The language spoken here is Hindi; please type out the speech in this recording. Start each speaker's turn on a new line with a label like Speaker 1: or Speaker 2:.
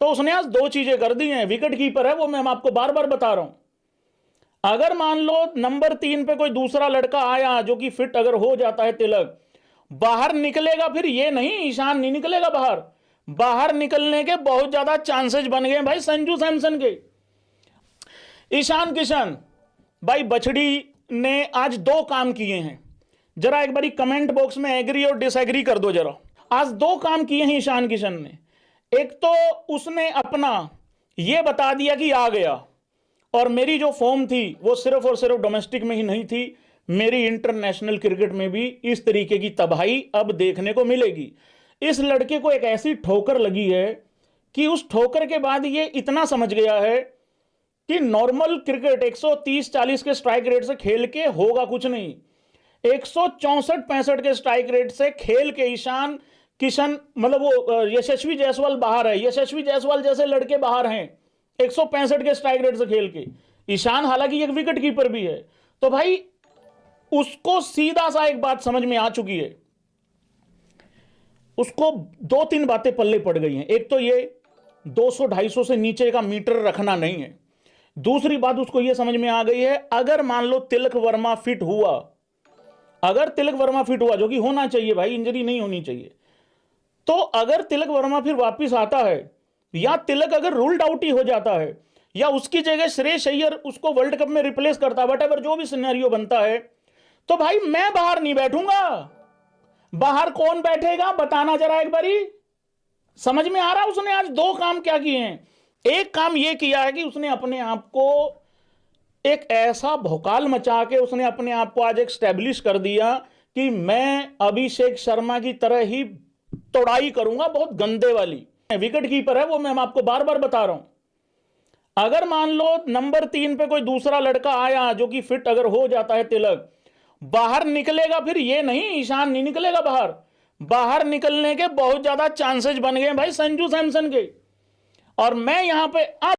Speaker 1: तो उसने आज दो चीजें कर दी हैं। विकेट कीपर है वो, मैं आपको बार बार बता रहा हूं। अगर मान लो नंबर 3 पे कोई दूसरा लड़का आया जो कि फिट अगर हो जाता है, तिलक बाहर निकलेगा, फिर ये नहीं ईशान नहीं निकलेगा बाहर। बाहर निकलने के बहुत ज्यादा चांसेस बन गए भाई संजू सैमसन के। ईशान किशन भाई बछड़ी ने आज दो काम किए हैं, जरा एक बारी कमेंट बॉक्स में एग्री और डिसएग्री कर दो जरा। आज दो काम किए हैं ईशान किशन ने। एक तो उसने अपना यह बता दिया कि आ गया, और मेरी जो फॉर्म थी वो सिर्फ और सिर्फ डोमेस्टिक में ही नहीं थी, मेरी इंटरनेशनल क्रिकेट में भी इस तरीके की तबाही अब देखने को मिलेगी। इस लड़के को एक ऐसी ठोकर लगी है कि उस ठोकर के बाद ये इतना समझ गया है कि नॉर्मल क्रिकेट 130-40 के स्ट्राइक रेट से खेल के होगा कुछ नहीं। 164-65 के स्ट्राइक रेट से खेल के ईशान किशन, मतलब वो यशस्वी जायसवाल बाहर है, यशस्वी जायसवाल जैसे लड़के बाहर हैं 165 के स्ट्राइक रेट से खेल के। ईशान हालांकि एक विकेट कीपर भी है। तो भाई उसको सीधा सा एक बात समझ में आ चुकी है, उसको 2-3 बातें पल्ले पड़ गई हैं। एक तो ये 200-250 से नीचे का मीटर रखना नहीं है। दूसरी बात उसको यह समझ में आ गई है, अगर मान लो तिलक वर्मा फिट हुआ, अगर तिलक वर्मा फिट हुआ, जो कि होना चाहिए भाई, इंजरी नहीं होनी चाहिए, तो अगर तिलक वर्मा फिर वापस आता है, या तिलक अगर रूल्ड आउट ही हो जाता है, या उसकी जगह श्रेयस अय्यर उसको वर्ल्ड कप में रिप्लेस करता है, वटएवर जो भी सिनेरियो बनता है, तो भाई मैं बाहर नहीं बैठूंगा। बाहर कौन बैठेगा बताना जरा एक बारी। समझ में आ रहा? उसने आज दो काम क्या किए हैं। एक काम यह किया है कि उसने अपने आप को एक ऐसा भौकाल मचा के उसने अपने आप को आज एक स्टैब्लिश कर दिया कि मैं अभिषेक शर्मा की तरह ही तोड़ाई करूंगा, बहुत गंदे वाली। विकेट कीपर है वो, मैं आपको बार बार बता रहा हूं। अगर मान लो नंबर 3 पे कोई दूसरा लड़का आया जो कि फिट अगर हो जाता है, तिलक बाहर निकलेगा, फिर ये नहीं ईशान नहीं निकलेगा बाहर। बाहर निकलने के बहुत ज्यादा चांसेस बन गए भाई संजू सैमसन के। और मैं यहां पे